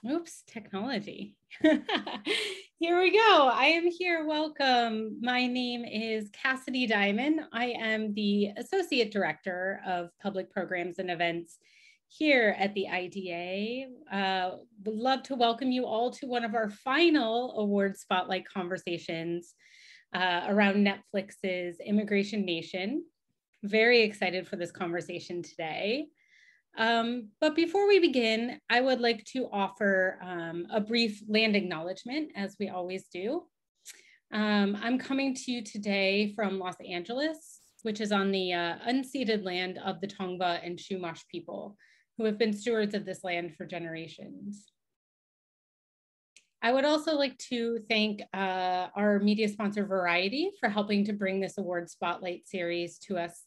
Oops, technology. Here we go. I am here. Welcome. My name is Cassidy Diamond. I am the Associate Director of Public Programs and Events here at the IDA. Would love to welcome you all to one of our final award spotlight conversations around Netflix's Immigration Nation. Very excited for this conversation today. But before we begin, I would like to offer a brief land acknowledgement, as we always do. I'm coming to you today from Los Angeles, which is on the unceded land of the Tongva and Chumash people, who have been stewards of this land for generations. I would also like to thank our media sponsor, Variety, for helping to bring this award spotlight series to us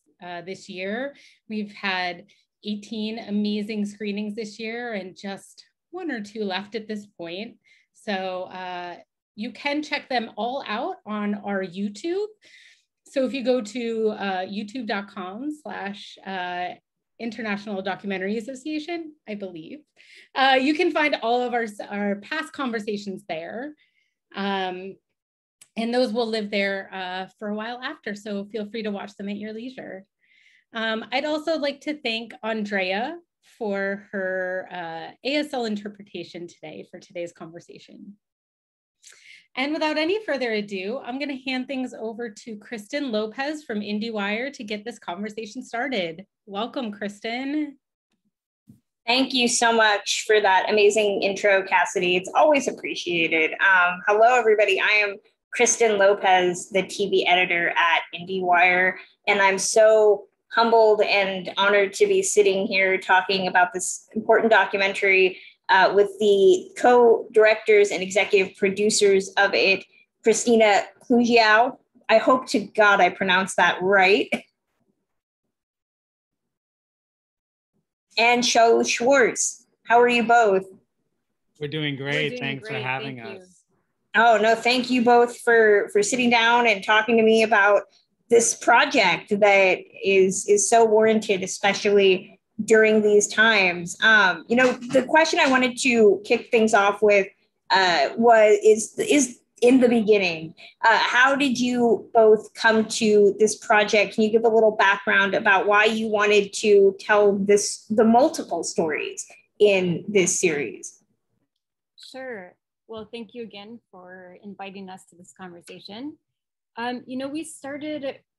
this year. We've had 18 amazing screenings this year and just 1 or 2 left at this point. So you can check them all out on our YouTube. So if you go to youtube.com/International Documentary Association, I believe, you can find all of our past conversations there. And those will live there for a while after. So feel free to watch them at your leisure. I'd also like to thank Andrea for her ASL interpretation today for today's conversation. And without any further ado, I'm going to hand things over to Kristen Lopez from IndieWire to get this conversation started. Welcome, Kristen. Thank you so much for that amazing intro, Cassidy. It's always appreciated. Hello, everybody. I am Kristen Lopez, the TV editor at IndieWire, and I'm so humbled and honored to be sitting here talking about this important documentary with the co-directors and executive producers of it, Christina Klugiau. I hope to God I pronounced that right. And Shaul Schwartz. How are you both? We're doing great. Thanks for having us. Oh, no, thank you both for sitting down and talking to me about this project that is so warranted, especially during these times. The question I wanted to kick things off with is in the beginning. How did you both come to this project? Can you give a little background about why you wanted to tell the multiple stories in this series? Sure. Well, thank you again for inviting us to this conversation.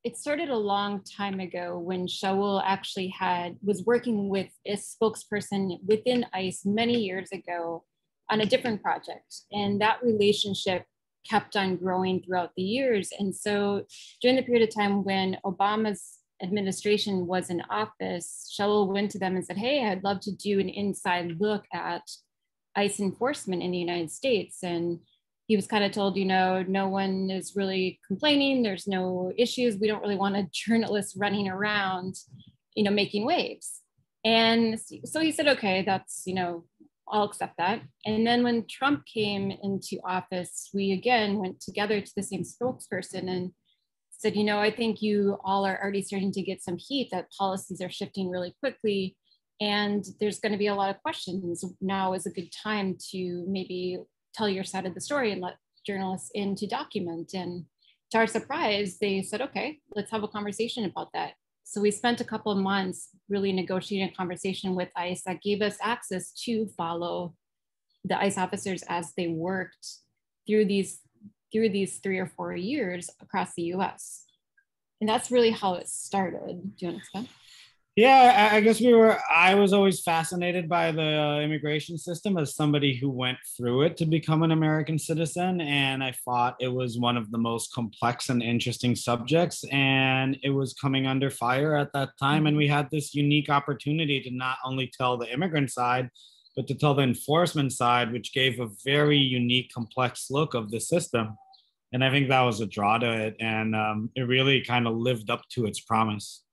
It started a long time ago when Shaul actually was working with a spokesperson within ICE many years ago on a different project. And that relationship kept on growing throughout the years. And so during the period of time when Obama's administration was in office, Shaul went to them and said, hey, I'd love to do an inside look at ICE enforcement in the United States. And he was kind of told, no one is really complaining. There's no issues. We don't really want a journalist running around, making waves. And so he said, okay, that's, I'll accept that. And then when Trump came into office, we again went together to the same spokesperson and said, I think you all are already starting to get some heat that policies are shifting really quickly. And there's going to be a lot of questions. Now is a good time to maybe tell your side of the story and let journalists in to document. And to our surprise, they said, okay, let's have a conversation about that. So we spent a couple of months really negotiating a conversation with ICE that gave us access to follow the ICE officers as they worked through these 3 or 4 years across the US. And that's really how it started. Do you want to explain? Yeah, I guess I was always fascinated by the immigration system as somebody who went through it to become an American citizen. And I thought it was one of the most complex and interesting subjects. And it was coming under fire at that time. And we had this unique opportunity to not only tell the immigrant side, but to tell the enforcement side, which gave a very unique, complex look of the system. And I think that was a draw to it. And it really kind of lived up to its promise.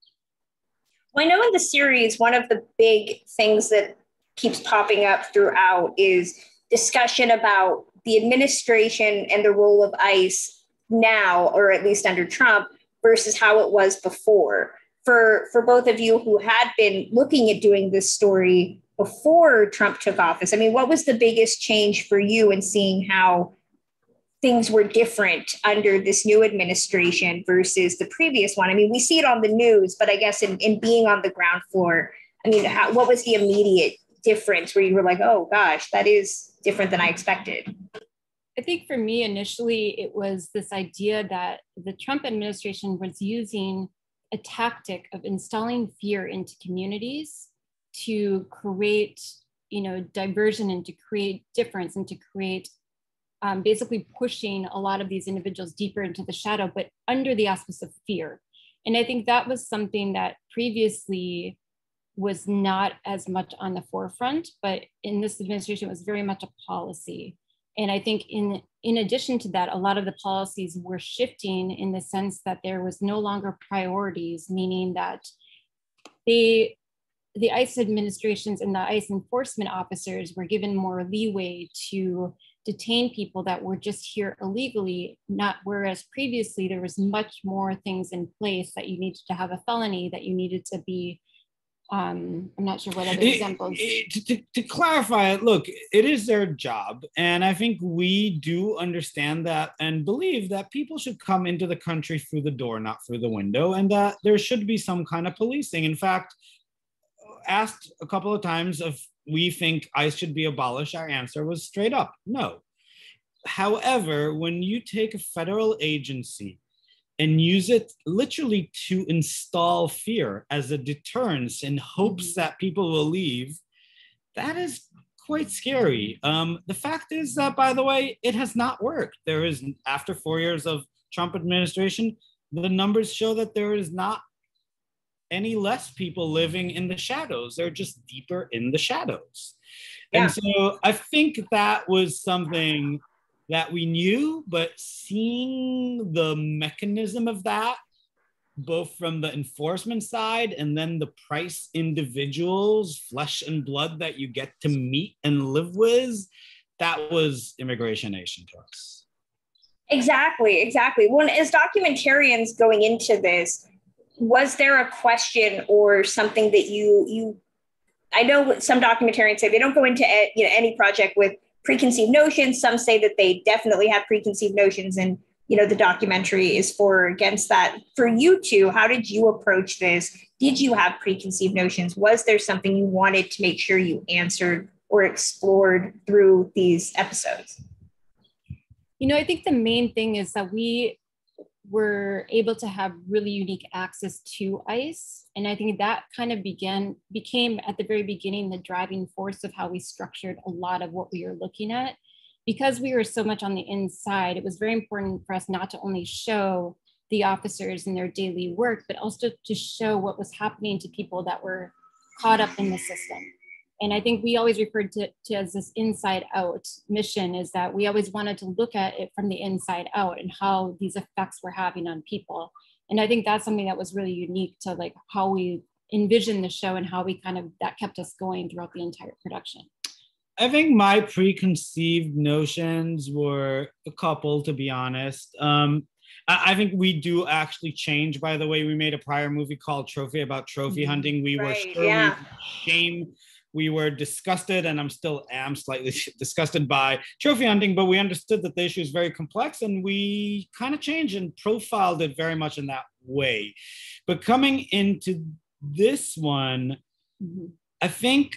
Well, I know in the series, one of the big things that keeps popping up throughout is discussion about the administration and the role of ICE now, or at least under Trump, versus how it was before. For both of you who had been looking at doing this story, before Trump took office. I mean, what was the biggest change for you in seeing how things were different under this new administration versus the previous one? I mean, we see it on the news, but I guess in being on the ground floor, I mean, what was the immediate difference where you were like, oh gosh, that is different than I expected? I think for me, initially, it was this idea that the Trump administration was using a tactic of installing fear into communities to create, diversion and to create difference and to create basically pushing a lot of these individuals deeper into the shadow, but under the auspice of fear. And I think that was something that previously was not as much on the forefront, but in this administration, it was very much a policy. And I think in addition to that, a lot of the policies were shifting in the sense that there was no longer priorities, meaning that the ICE administrations and the ICE enforcement officers were given more leeway to detain people that were just here illegally, whereas previously there was much more things in place that you needed to have a felony, that you needed to be I'm not sure what other examples. To clarify it, look, it is their job. And I think we do understand that and believe that people should come into the country through the door, not through the window, and that there should be some kind of policing. In fact, asked a couple of times if we think ICE should be abolished, our answer was straight up, no. However, when you take a federal agency and use it literally to install fear as a deterrence in hopes that people will leave, that is quite scary. The fact is that, by the way, it has not worked. There is, after 4 years of Trump administration, the numbers show that there is not any less people living in the shadows. They're just deeper in the shadows. Yeah. And so I think that was something that we knew, but seeing the mechanism of that, both from the enforcement side and then the price individuals, flesh and blood that you get to meet and live with, that was Immigration Nation to us. Exactly. Well, as documentarians going into this, was there a question or something that you I know some documentarians say they don't go into any project with preconceived notions. Some say that they definitely have preconceived notions, and the documentary is for or against that. For you two, how did you approach this? Did you have preconceived notions? Was there something you wanted to make sure you answered or explored through these episodes? I think the main thing is that we were able to have really unique access to ICE. And I think that kind of became at the very beginning the driving force of how we structured a lot of what we were looking at. Because we were so much on the inside, it was very important for us not to only show the officers in their daily work, but also to show what was happening to people that were caught up in the system. And I think we always referred to as this inside out mission, is that we always wanted to look at it from the inside out and how these effects were having on people. And I think that's something that was really unique to like how we envisioned the show and how we that kept us going throughout the entire production. I think my preconceived notions were a couple, to be honest. I think we do actually change. By the way, we made a prior movie called Trophy about trophy hunting. We were shame. We were disgusted, and am slightly disgusted by trophy hunting, but we understood that the issue is very complex, and we kind of changed and profiled it very much in that way. But coming into this one, I think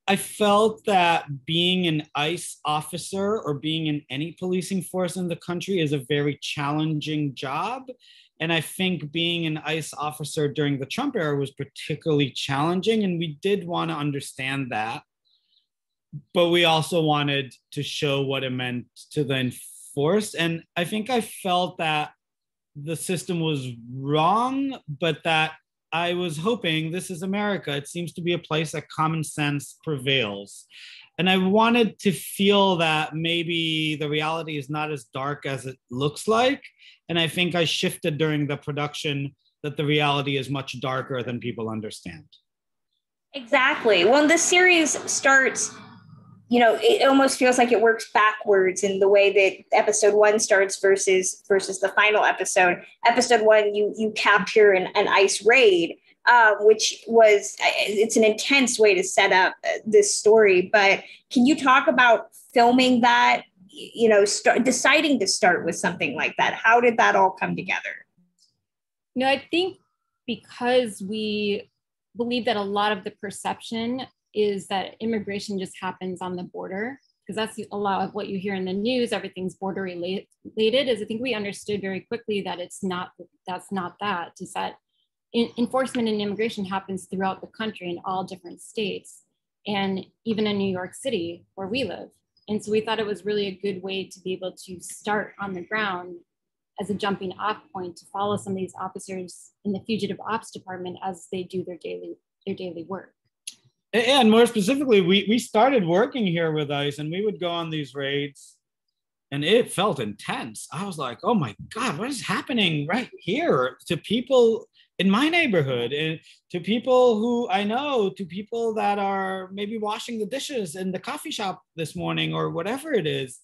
I felt that being an ICE officer or being in any policing force in the country is a very challenging job. And I think being an ICE officer during the Trump era was particularly challenging. And we did want to understand that. But we also wanted to show what it meant to the enforced. And I think I felt that the system was wrong, but that I was hoping, this is America. It seems to be a place that common sense prevails. And I wanted to feel that maybe the reality is not as dark as it looks like. And I think I shifted during the production that the reality is much darker than people understand. Exactly. Well, the series starts, it almost feels like it works backwards in the way that episode 1 starts versus the final episode. Episode 1, you capture an ICE raid. which was, it's an intense way to set up this story. But can you talk about filming that, deciding to start with something like that? How did that all come together? I think because we believe that a lot of the perception is that immigration just happens on the border, because that's a lot of what you hear in the news, everything's border related, is I think we understood very quickly that that's not that, is that enforcement and immigration happens throughout the country in all different states, and even in New York City where we live. And so we thought it was really a good way to be able to start on the ground as a jumping off point to follow some of these officers in the Fugitive Ops Department as they do their daily work. And more specifically, we started working here with ICE, and we would go on these raids, and it felt intense. I was like, oh my God, what is happening right here to people in my neighborhood, and to people who I know, to people that are maybe washing the dishes in the coffee shop this morning or whatever it is.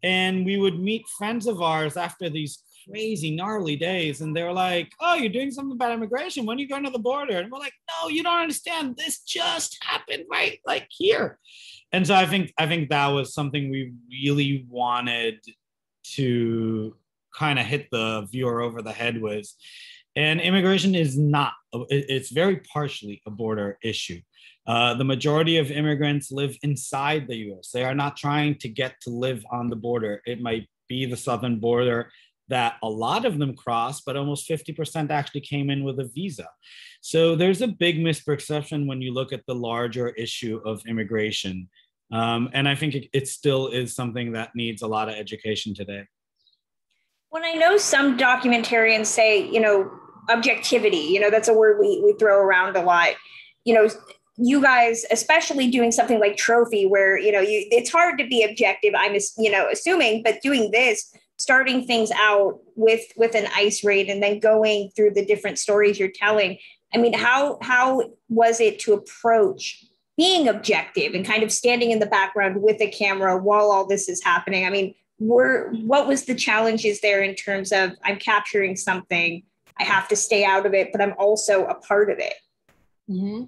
And we would meet friends of ours after these crazy, gnarly days. And they were like, oh, you're doing something about immigration. When are you going to the border? And we're like, no, you don't understand. This just happened right like here. And so I think that was something we really wanted to kind of hit the viewer over the head with. And immigration is not, it's very partially a border issue. The majority of immigrants live inside the US. They are not trying to get to live on the border. It might be the southern border that a lot of them cross, but almost 50% actually came in with a visa. So there's a big misperception when you look at the larger issue of immigration. And I think it still is something that needs a lot of education today. When I know some documentarians say, objectivity, that's a word we throw around a lot, you guys, especially doing something like Trophy, where, it's hard to be objective, I'm assuming, but doing this, starting things out with an ICE raid and then going through the different stories you're telling. I mean, how was it to approach being objective and kind of standing in the background with a camera while all this is happening? I mean, what was the challenges there in terms of, I'm capturing something, I have to stay out of it, but I'm also a part of it? Mm-hmm.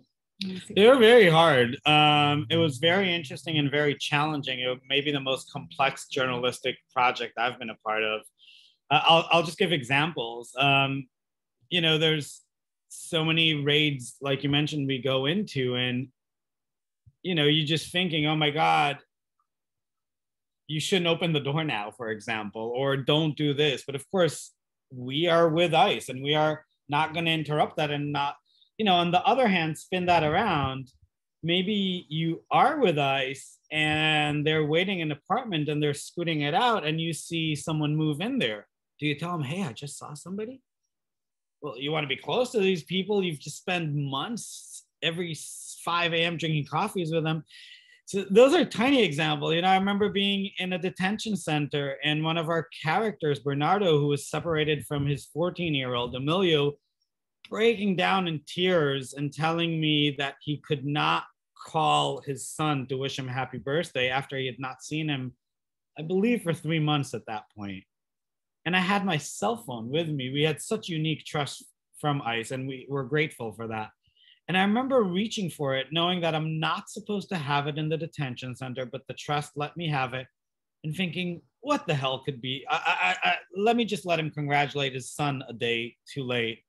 They were very hard. It was very interesting and very challenging. It may be the most complex journalistic project I've been a part of. I'll just give examples. There's so many raids, like you mentioned, we go into, and you're just thinking, oh my God, you shouldn't open the door now, for example, or don't do this. But of course, we are with ICE, and we are not going to interrupt that, and not, on the other hand, spin that around. Maybe you are with ICE and they're waiting in an apartment and they're scooting it out, and you see someone move in there. Do you tell them, hey, I just saw somebody? Well, you want to be close to these people. You've just spent months every 5 a.m. drinking coffees with them. So those are tiny examples. I remember being in a detention center, and one of our characters, Bernardo, who was separated from his 14-year-old, Emilio, breaking down in tears and telling me that he could not call his son to wish him happy birthday after he had not seen him, I believe, for 3 months at that point. And I had my cell phone with me. We had such unique trust from ICE, and we were grateful for that. And I remember reaching for it, knowing that I'm not supposed to have it in the detention center, but the trust let me have it, and thinking, what the hell could be? Let me just let him congratulate his son a day too late.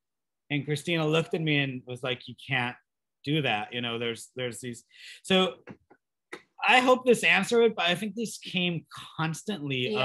And Christina looked at me and was like, you can't do that. There's these. So I hope this answered it, but I think this came constantly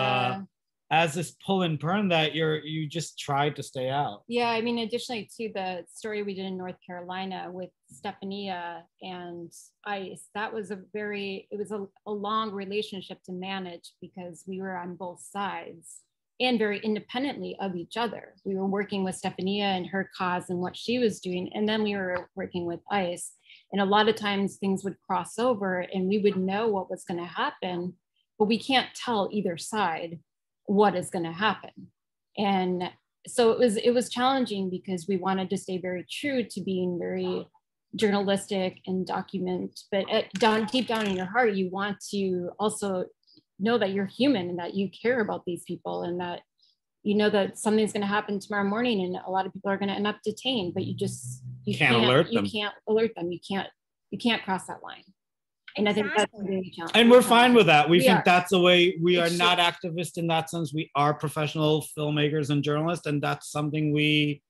as this pull and burn that you just tried to stay out. Yeah, I mean, additionally to the story we did in North Carolina with Stephania and ICE, that was a long relationship to manage, because we were on both sides and very independently of each other. We were working with Stephania and her cause and what she was doing, and then we were working with ICE. And a lot of times things would cross over and we would know what was going to happen, but we can't tell either side what is going to happen. And so it was challenging, because we wanted to stay very true to being very journalistic and document, but deep down in your heart, you want to also know that you're human and that you care about these people, and that you know that something's going to happen tomorrow morning and a lot of people are going to end up detained, but you you can't alert them. You can't alert them. You can't cross that line. And I think that's really challenging. And we're fine with that. We think are. that's the way. We are not activists in that sense. We are professional filmmakers and journalists, and that's something we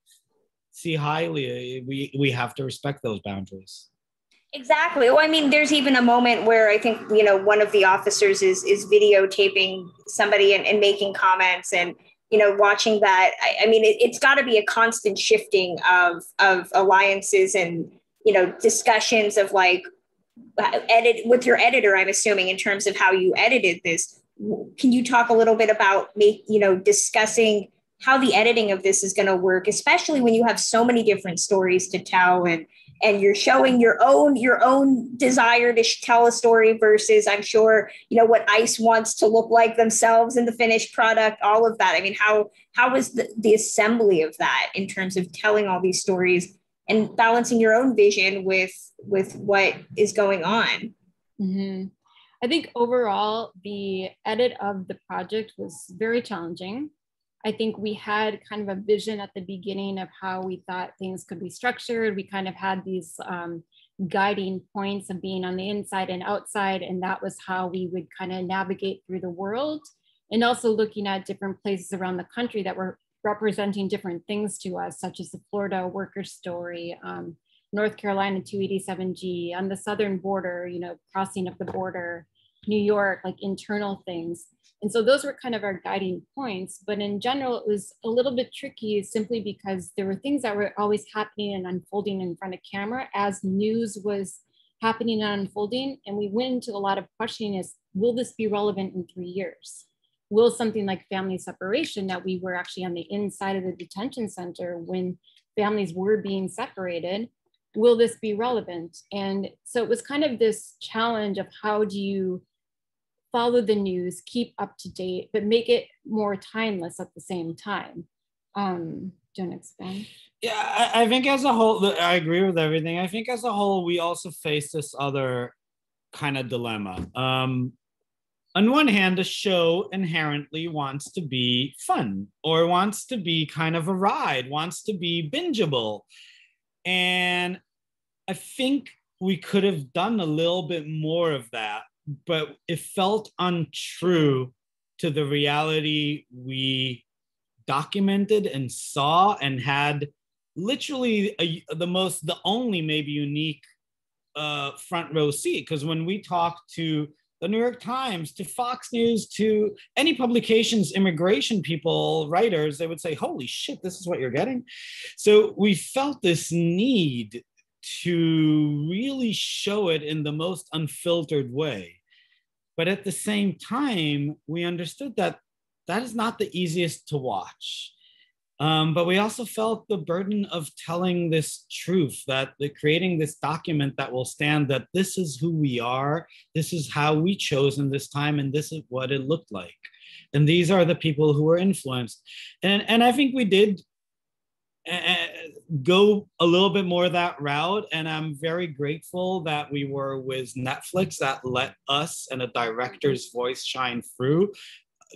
see highly. We have to respect those boundaries. Exactly. Well, I mean, there's even a moment where I think, you know, one of the officers is videotaping somebody and making comments, and, you know, watching that. I mean, it's got to be a constant shifting of alliances and, you know, discussions of like edit with your editor, I'm assuming, in terms of how you edited this. Can you talk a little bit about discussing how the editing of this is going to work, especially when you have so many different stories to tell, and you're showing your own desire to tell a story versus, I'm sure, you know, what ICE wants to look like themselves in the finished product, all of that. I mean, how was the assembly of that in terms of telling all these stories and balancing your own vision with what is going on? Mm-hmm. I think overall, the edit of the project was very challenging. I think we had kind of a vision at the beginning of how we thought things could be structured. We kind of had these guiding points of being on the inside and outside, and that was how we would kind of navigate through the world. And also looking at different places around the country that were representing different things to us, such as the Florida worker story, North Carolina 287G, on the southern border, you know, crossing of the border, New York, like internal things. And so those were kind of our guiding points. But in general, it was a little bit tricky simply because there were things that were always happening and unfolding in front of camera as news was happening and unfolding. And we went into a lot of questioning is, will this be relevant in 3 years? Will something like family separation, that we were actually on the inside of the detention center when families were being separated, will this be relevant? And so it was kind of this challenge of how do you follow the news, keep up to date, but make it more timeless at the same time. Do you want to expand? Yeah, I think as a whole, I agree with everything. I think as a whole, we also face this other kind of dilemma. On one hand, the show inherently wants to be fun, or wants to be kind of a ride, wants to be bingeable. And I think we could have done a little bit more of that, but it felt untrue to the reality we documented and saw, and had literally the only maybe unique front row seat. Because when we talked to the New York Times, to Fox News, to any publications, immigration people, writers, they would say, holy shit, this is what you're getting. So we felt this need to really show it in the most unfiltered way. But at the same time, we understood that that is not the easiest to watch. But we also felt the burden of telling this truth, that creating this document that will stand, that this is who we are, this is how we chose in this time, and this is what it looked like. And these are the people who were influenced. And I think we did go a little bit more that route. And I'm very grateful that we were with Netflix, that let us and a director's voice shine through.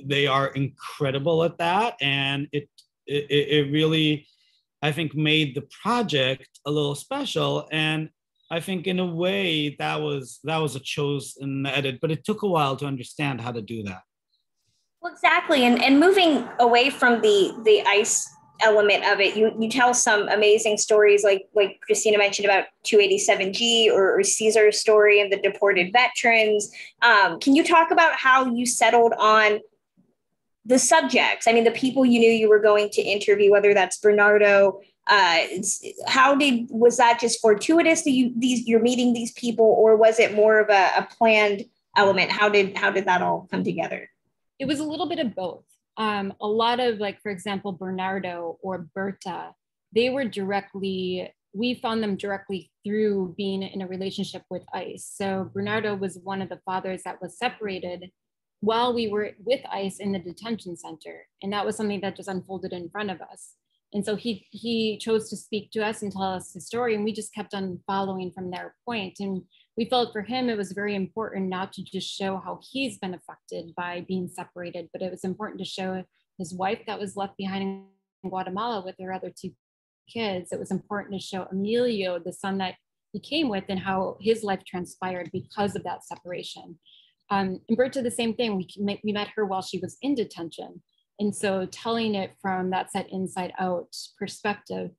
They are incredible at that. And it really, I think, made the project a little special. And I think in a way that was a chosen edit, but it took a while to understand how to do that. Well, exactly. And moving away from the ICE element of it, you tell some amazing stories like Christina mentioned about 287G or Caesar's story and the deported veterans. Can you talk about how you settled on the subjects? I mean, the people you knew you were going to interview, whether that's Bernardo, was that just fortuitous that you're meeting these people, or was it more of a planned element? How did that all come together? It was a little bit of both. A lot of, like, for example, Bernardo or Berta, we found them directly through being in a relationship with ICE. So Bernardo was one of the fathers that was separated while we were with ICE in the detention center. And that was something that just unfolded in front of us. And so he chose to speak to us and tell us his story, and we just kept on following from their point. And we felt for him, it was very important not to just show how he's been affected by being separated, but it was important to show his wife that was left behind in Guatemala with her other two kids, it was important to show Emilio, the son that he came with, and how his life transpired because of that separation. And Berta, the same thing, we met her while she was in detention. And so telling it from that set inside out perspective.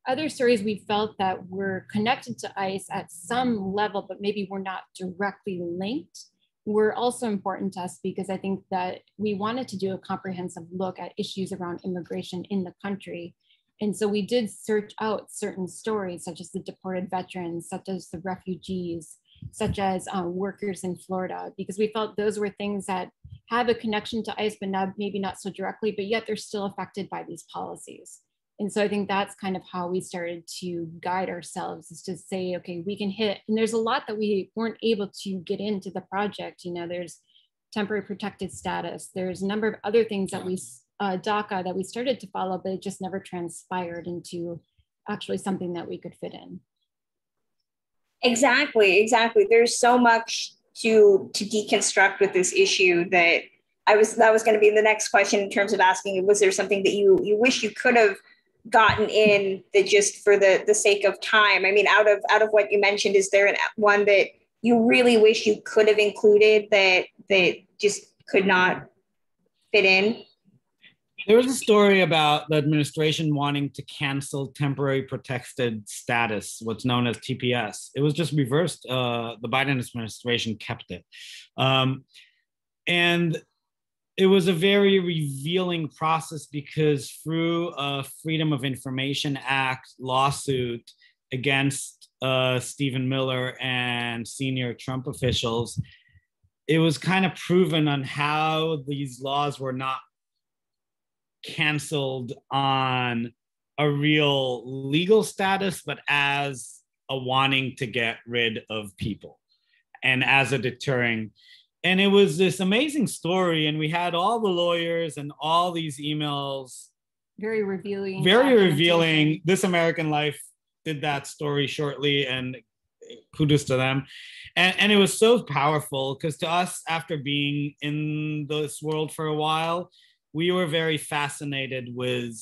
Other stories we felt that were connected to ICE at some level, but maybe were not directly linked, were also important to us, because I think that we wanted to do a comprehensive look at issues around immigration in the country. And so we did search out certain stories, such as the deported veterans, such as the refugees, such as workers in Florida, because we felt those were things that have a connection to ICE, but maybe not so directly, but yet they're still affected by these policies. And so I think that's kind of how we started to guide ourselves, is to say, okay, we can hit, and there's a lot that we weren't able to get into the project. You know, there's temporary protected status. There's a number of other things that we, DACA, that we started to follow, but it just never transpired into actually something that we could fit in. Exactly. There's so much to deconstruct with this issue that that was going to be the next question, in terms of asking, was there something that you wish you could have gotten in, that just for the sake of time? I mean, out of what you mentioned, is there one that you really wish you could have included that just could not fit in? There was a story about the administration wanting to cancel temporary protected status, what's known as TPS. It was just reversed. The Biden administration kept it. And it was a very revealing process, because through a Freedom of Information Act lawsuit against Stephen Miller and senior Trump officials, it was kind of proven on how these laws were not canceled on a real legal status, but as a wanting to get rid of people and as a deterring. And it was this amazing story, and we had all the lawyers and all these emails. Very revealing. Very revealing. This American Life did that story shortly, and kudos to them. And it was so powerful, because to us, after being in this world for a while, we were very fascinated with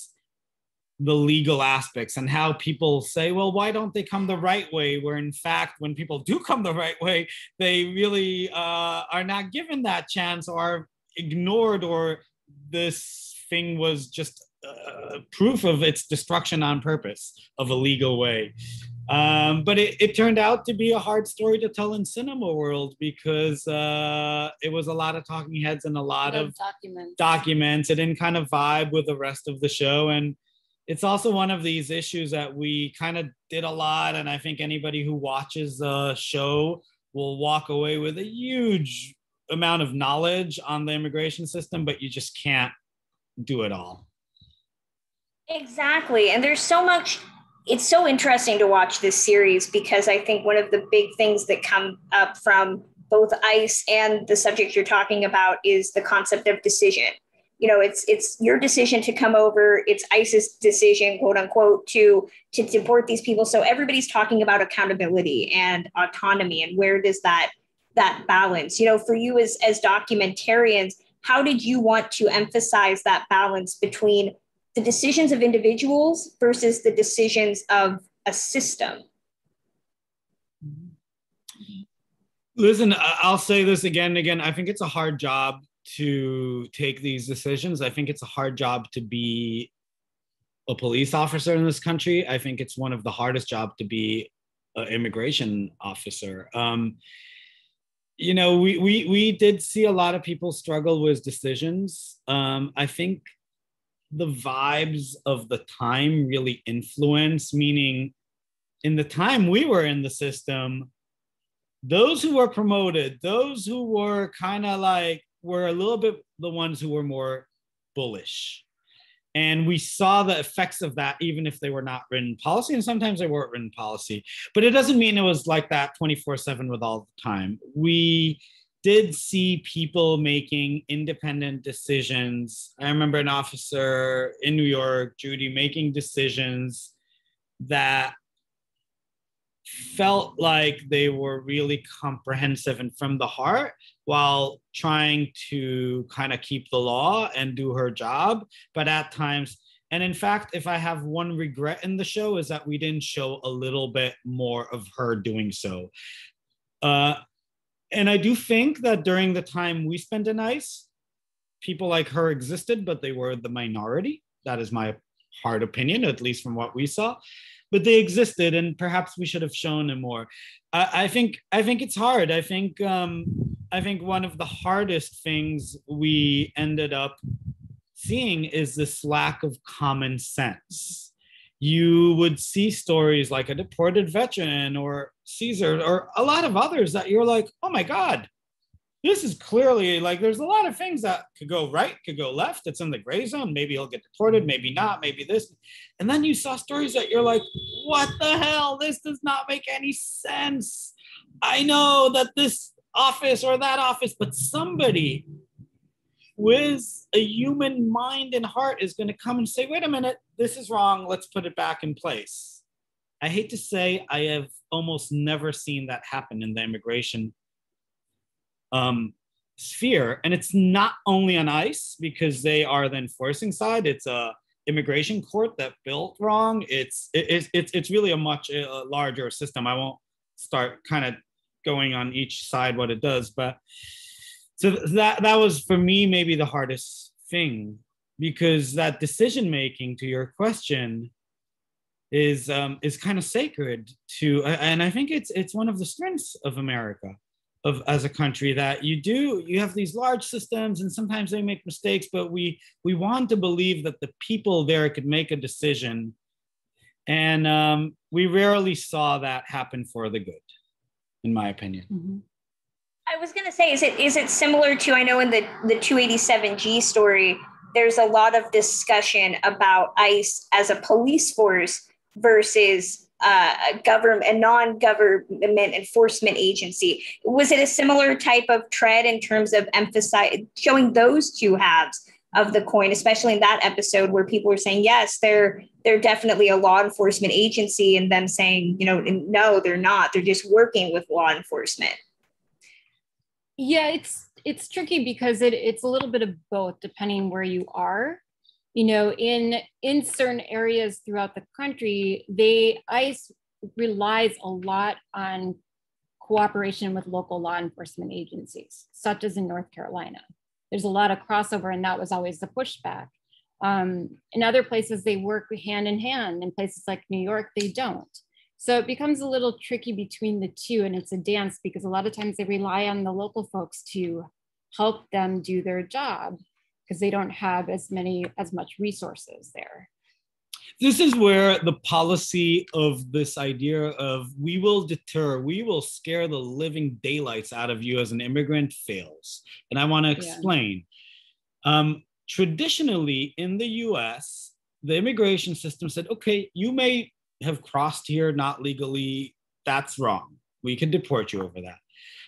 the legal aspects and how people say, well, why don't they come the right way? Where in fact, when people do come the right way, they really are not given that chance, or are ignored, or this thing was just proof of its destruction on purpose of a legal way. But it turned out to be a hard story to tell in cinema world, because it was a lot of talking heads and a lot of documents. It didn't kind of vibe with the rest of the show. And it's also one of these issues that we kind of did a lot. And I think anybody who watches the show will walk away with a huge amount of knowledge on the immigration system, but you just can't do it all. Exactly. And there's so much. It's so interesting to watch this series, because I think one of the big things that come up from both ICE and the subject you're talking about is the concept of decision. You know, it's your decision to come over. It's ICE's decision, quote unquote, to deport these people. So everybody's talking about accountability and autonomy, and where does that balance? You know, for you as documentarians, how did you want to emphasize that balance between the decisions of individuals versus the decisions of a system? Listen, I'll say this again and again. I think it's a hard job to take these decisions. I think it's a hard job to be a police officer in this country. I think it's one of the hardest jobs to be an immigration officer. You know, we did see a lot of people struggle with decisions. I think the vibes of the time really influence, meaning in the time we were in the system, those who were promoted, those who were kind of like, were a little bit the ones who were more bullish. And we saw the effects of that, even if they were not written policy, and sometimes they weren't written policy. But it doesn't mean it was like that 24/7 with all the time. We did see people making independent decisions. I remember an officer in New York, Judy, making decisions that felt like they were really comprehensive and from the heart, while trying to kind of keep the law and do her job. But at times, And in fact, if I have one regret in the show, is that we didn't show a little bit more of her doing so. And I do think that during the time we spent in ICE, people like her existed, but they were the minority. That is my hard opinion, at least from what we saw. But they existed, and perhaps we should have shown them more. I think it's hard. I think one of the hardest things we ended up seeing is this lack of common sense. You would see stories like a deported veteran or Caesar or a lot of others that you're like, oh my God, this is clearly like, there's a lot of things that could go right, could go left. It's in the gray zone. Maybe he'll get deported, maybe not, maybe this. And then you saw stories that you're like, what the hell? This does not make any sense. I know that this office or that office, but somebody with a human mind and heart is going to come and say, wait a minute, this is wrong. Let's put it back in place. I hate to say, I have almost never seen that happen in the immigration sphere. And it's not only on ICE because they are the enforcing side. It's a immigration court that built wrong. It's really a much larger system. I won't start kind of going on each side what it does, but so that was for me maybe the hardest thing, because that decision making, to your question, is kind of sacred to, and I think it's one of the strengths of America, as a country, that you have these large systems and sometimes they make mistakes, but we want to believe that the people there could make a decision, and we rarely saw that happen for the good, in my opinion. Mm-hmm. I was going to say, is it similar to, I know in the 287G story, there's a lot of discussion about ICE as a police force versus a non-government enforcement agency. Was it a similar type of tread in terms of showing those two halves of the coin, especially in that episode where people were saying, yes, they're definitely a law enforcement agency, and them saying, no, they're not. They're just working with law enforcement. Yeah, it's tricky because it's a little bit of both depending where you are. In certain areas throughout the country, ICE relies a lot on cooperation with local law enforcement agencies, such as in North Carolina. There's a lot of crossover, and that was always the pushback. In other places, they work hand in hand. In places like New York, they don't. So it becomes a little tricky between the two, and it's a dance because a lot of times they rely on the local folks to help them do their job because they don't have as much resources there. This is where the policy of this idea of we will scare the living daylights out of you as an immigrant fails. And I want to explain. Traditionally in the US, the immigration system said, okay, you may have crossed here not legally, that's wrong. We can deport you over that.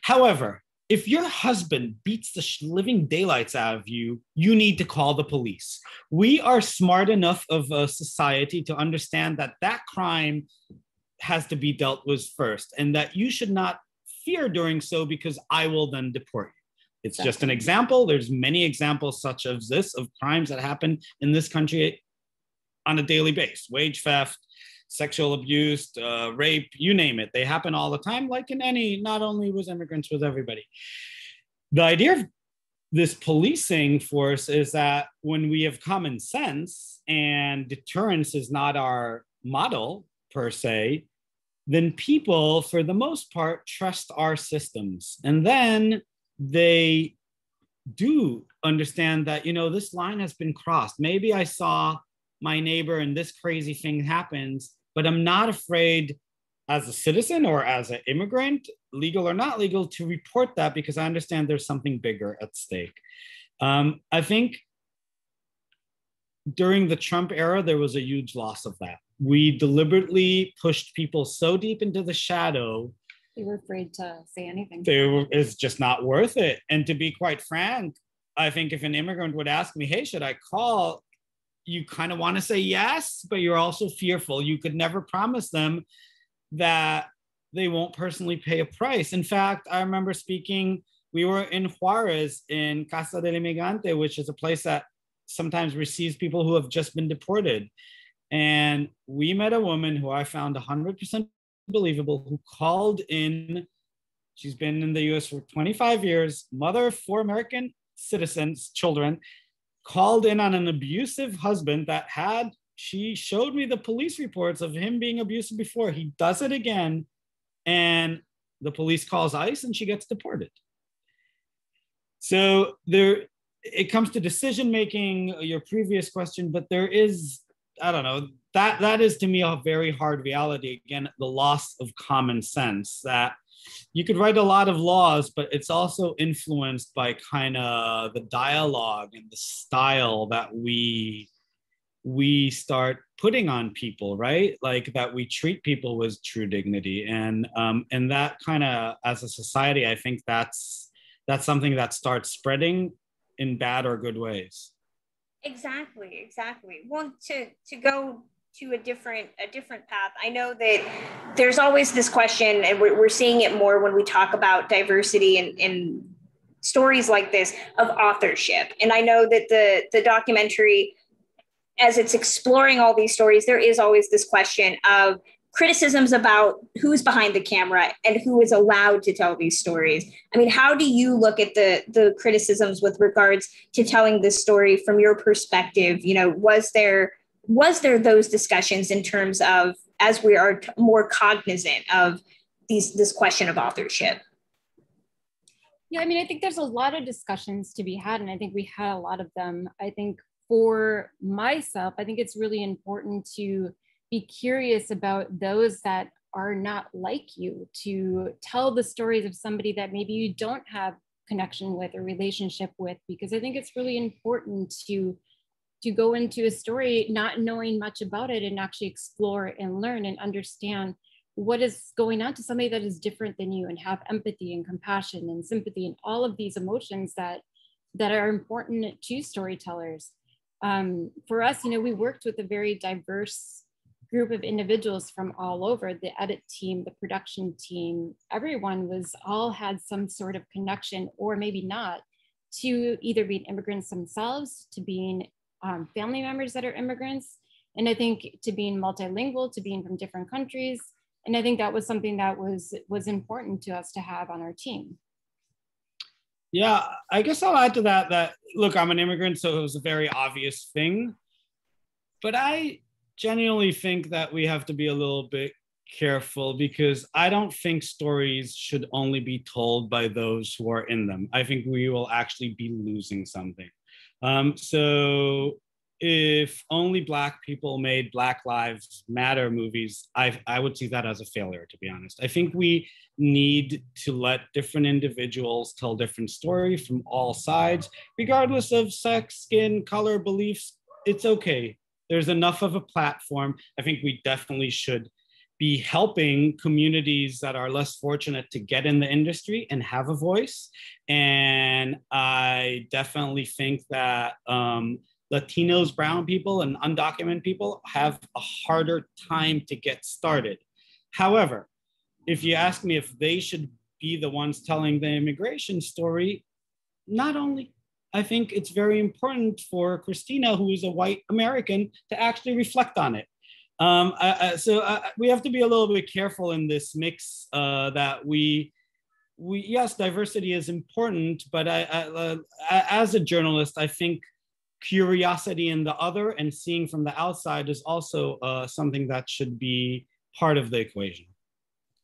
However, if your husband beats the living daylights out of you, you need to call the police. We are smart enough of a society to understand that crime has to be dealt with first, and that you should not fear doing so because I will then deport you. It's just an example. There's many examples such as this of crimes that happen in this country on a daily basis. Wage theft, sexual abuse, rape, you name it. They happen all the time, like in not only with immigrants, with everybody. The idea of this policing force is that when we have common sense and deterrence is not our model per se, then people, for the most part, trust our systems. And then they do understand that, this line has been crossed. Maybe I saw my neighbor and this crazy thing happens, but I'm not afraid as a citizen or as an immigrant, legal or not legal, to report that because I understand there's something bigger at stake. I think during the Trump era, there was a huge loss of that. We deliberately pushed people so deep into the shadow. They were afraid to say anything. It's just not worth it. And to be quite frank, I think if an immigrant would ask me, hey, should I call? You kind of want to say yes, but you're also fearful. You could never promise them that they won't personally pay a price. In fact, I remember we were in Juarez in Casa del Inmigrante, which is a place that sometimes receives people who have just been deported. And we met a woman who I found 100% believable, who called in. She's been in the US for 25 years, mother of 4 American citizens, children, called in on an abusive husband that she showed me the police reports of him being abusive before. He does it again, and the police calls ICE and she gets deported. So it comes to decision making, your previous question, but there is, I don't know, that is to me a very hard reality. Again, the loss of common sense, that you could write a lot of laws, but it's also influenced by kind of the dialogue and the style that we start putting on people, right? Like that we treat people with true dignity. And that kind of, as a society, I think that's something that starts spreading in bad or good ways. Exactly. Well, to go to a different path, I know that there's always this question, and we're seeing it more when we talk about diversity in stories like this, of authorship. And I know that the documentary, as it's exploring all these stories, there is always this question of criticisms about who's behind the camera and who is allowed to tell these stories. I mean, how do you look at the criticisms with regards to telling this story from your perspective? You know, was there those discussions in terms of, as we are more cognizant of this question of authorship? Yeah, I mean, I think there's a lot of discussions to be had, and I think we had a lot of them. I think for myself, I think it's really important to be curious about those that are not like you, to tell the stories of somebody that maybe you don't have connection with or relationship with, because I think it's really important to go into a story not knowing much about it and actually explore and learn and understand what is going on to somebody that is different than you, and have empathy and compassion and sympathy and all of these emotions that are important to storytellers. For us, you know, we worked with a very diverse group of individuals from all over, the edit team, the production team. Everyone all had some sort of connection, or maybe not, to either being immigrants themselves, to being family members that are immigrants, and I think to being multilingual, to being from different countries. And I think that was something that was important to us to have on our team. Yeah, I guess I'll add to that look, I'm an immigrant, so it was a very obvious thing. But I genuinely think that we have to be a little bit careful, because I don't think stories should only be told by those who are in them. I think we will actually be losing something. So if only Black people made Black Lives Matter movies, I would see that as a failure, to be honest. I think we need to let different individuals tell different stories from all sides, regardless of sex, skin, color, beliefs. It's okay. There's enough of a platform. I think we definitely should be helping communities that are less fortunate to get in the industry and have a voice. And I definitely think that Latinos, brown people, and undocumented people have a harder time to get started. However, if you ask me if they should be the ones telling the immigration story, not only. I think it's very important for Christina, who is a white American, to actually reflect on it. So we have to be a little bit careful in this mix that we yes, diversity is important, but as a journalist, I think curiosity in the other and seeing from the outside is also something that should be part of the equation.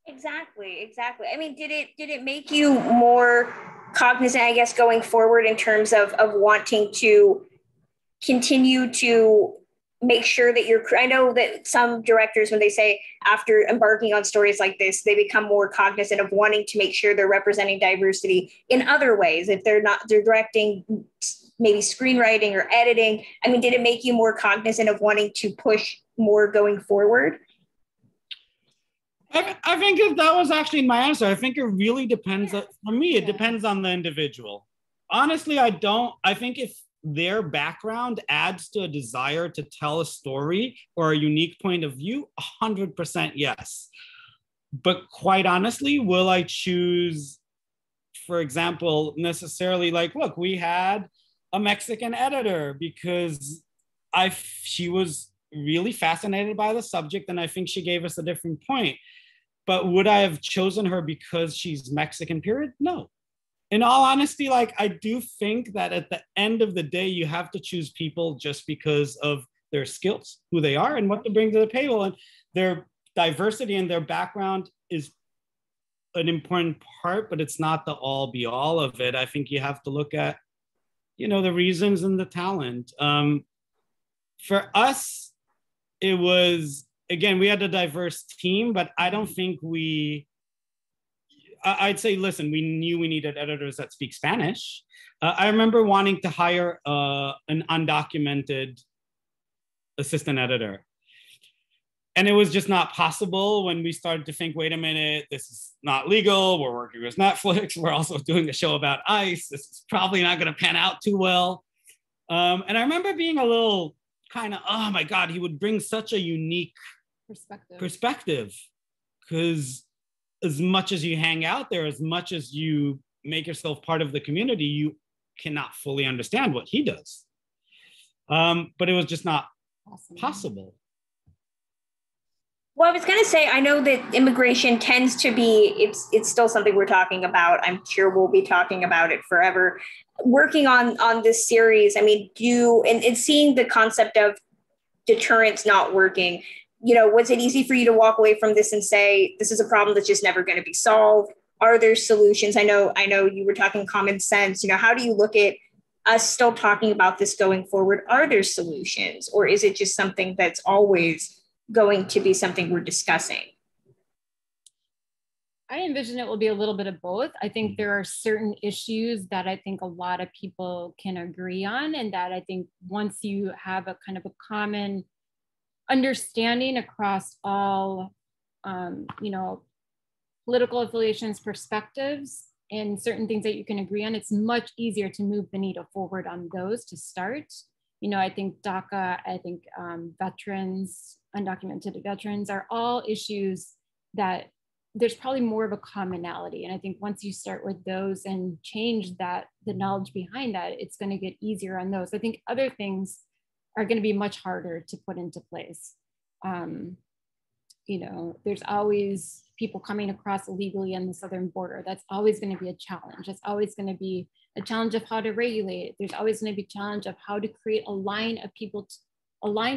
Exactly. I mean, did it make you more cognizant, I guess, going forward in terms of wanting to continue to make sure that I know that some directors, when they say after embarking on stories like this, they become more cognizant of wanting to make sure they're representing diversity in other ways. If they're directing, maybe screenwriting or editing. I mean, did it make you more cognizant of wanting to push more going forward? I think if that was actually my answer. I think it really depends. For me, it depends on the individual. Honestly, I think if their background adds to a desire to tell a story or a unique point of view, 100% yes. But quite honestly, will I choose, for example, necessarily like, look, we had a Mexican editor because she was really fascinated by the subject, and I think she gave us a different point. But would I have chosen her because she's Mexican, period? No. In all honesty, like, I do think that at the end of the day, you have to choose people just because of their skills, who they are, and what they bring to the table. And their diversity and their background is an important part, but it's not the all be all of it. I think you have to look at, the reasons and the talent. For us, it was, again, we had a diverse team, but I don't think I'd say, listen, we knew we needed editors that speak Spanish. I remember wanting to hire an undocumented assistant editor. And it was just not possible when we started to think, wait a minute, this is not legal. We're working with Netflix. We're also doing a show about ICE. This is probably not going to pan out too well. And I remember being a little kind of, oh my God, he would bring such a unique perspective. Because as much as you hang out there, as much as you make yourself part of the community, you cannot fully understand what he does. But it was just not possible. Well, I was going to say, I know that immigration tends to be, it's still something we're talking about. I'm sure we'll be talking about it forever. Working on this series, I mean, and seeing the concept of deterrence not working, was it easy for you to walk away from this and say, this is a problem that's just never going to be solved? Are there solutions? I know you were talking common sense. How do you look at us still talking about this going forward? Are there solutions, or is it just something that's always going to be something we're discussing? I envision it will be a little bit of both. I think there are certain issues that I think a lot of people can agree on, and that I think once you have a kind of a common understanding across all, political affiliations, perspectives, and certain things that you can agree on, it's much easier to move the needle forward on those to start. I think DACA, I think veterans, undocumented veterans are all issues that there's probably more of a commonality. And I think once you start with those and change the knowledge behind that, it's going to get easier on those. I think other things are going to be much harder to put into place. There's always people coming across illegally on the southern border. That's always going to be a challenge. That's always going to be a challenge of how to regulate it. There's always going to be a challenge of how to create a line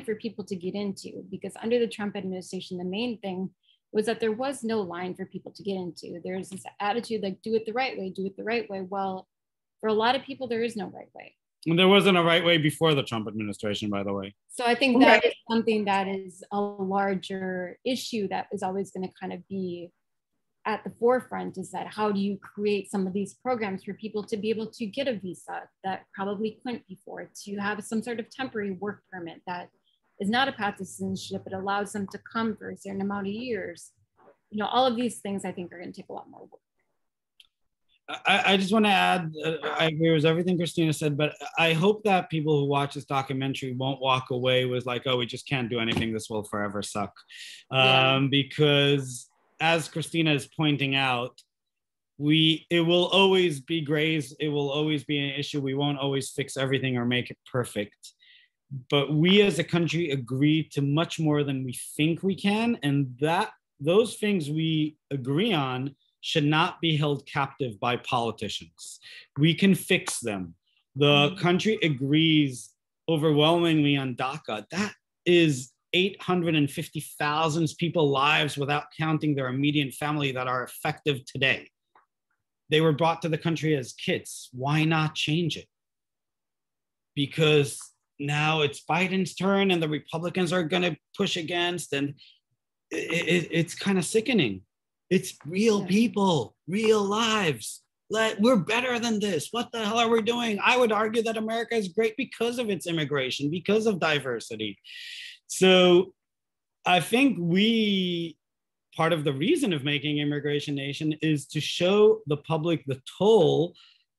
for people to get into, because under the Trump administration, the main thing was that there was no line for people to get into. There's this attitude like, do it the right way, do it the right way. Well, for a lot of people, there is no right way. And there wasn't a right way before the Trump administration, by the way. So I think that is something that is a larger issue that is always going to kind of be at the forefront, is that how do you create some of these programs for people to be able to get a visa that probably couldn't before, to have some sort of temporary work permit that is not a path to citizenship, it allows them to come for a certain amount of years. All of these things I think are going to take a lot more work. I just want to add, I agree with everything Christina said, but I hope that people who watch this documentary won't walk away with like, oh, we just can't do anything, this will forever suck. Because as Christina is pointing out, it will always be grays, it will always be an issue. We won't always fix everything or make it perfect. But we as a country agree to much more than we think we can. And those things we agree on should not be held captive by politicians. We can fix them. The country agrees overwhelmingly on DACA. That is 850,000 people's lives without counting their immediate family that are effective today. They were brought to the country as kids. Why not change it? Because now it's Biden's turn and the Republicans are gonna push against, and it's kind of sickening. It's real people, real lives. We're better than this. What the hell are we doing? I would argue that America is great because of its immigration, because of diversity. So I think part of the reason of making Immigration Nation is to show the public the toll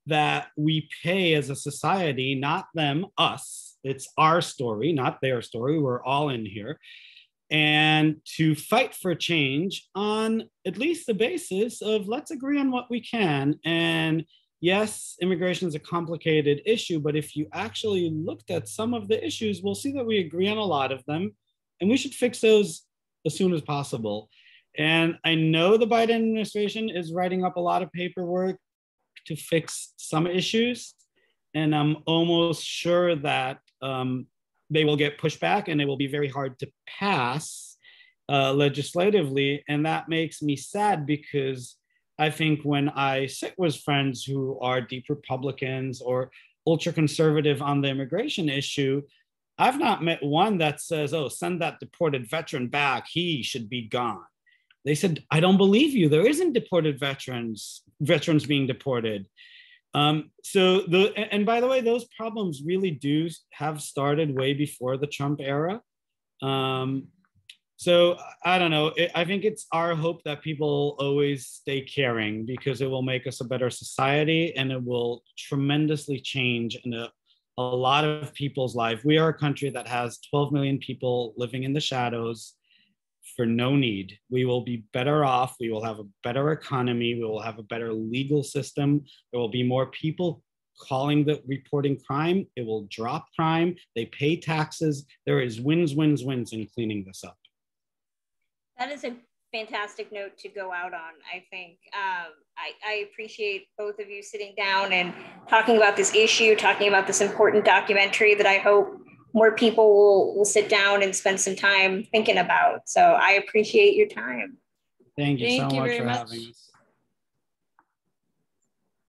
that we pay as a society, not them, us. It's our story, not their story. We're all in here. And to fight for change on at least the basis of let's agree on what we can and yes, immigration is a complicated issue, but if you actually looked at some of the issues, we'll see that we agree on a lot of them, and we should fix those as soon as possible. And I know the Biden administration is writing up a lot of paperwork to fix some issues, and I'm almost sure that they will get pushback and it will be very hard to pass legislatively. And that makes me sad because I think when I sit with friends who are deep Republicans or ultra conservative on the immigration issue, I've not met one that says, oh, send that deported veteran back. He should be gone. They said, I don't believe you. There isn't deported veterans being deported. And by the way, those problems really do have started way before the Trump era. So I don't know. I think it's our hope that people always stay caring because it will make us a better society and it will tremendously change in a lot of people's life. We are a country that has 12 million people living in the shadows for no need. We will be better off. We will have a better economy. We will have a better legal system. There will be more people reporting crime. It will drop crime. They pay taxes. There is wins in cleaning this up. That is a fantastic note to go out on, I think. I appreciate both of you sitting down and talking about this issue, talking about this important documentary that I hope more people will sit down and spend some time thinking about. So I appreciate your time. Thank you so much for having us.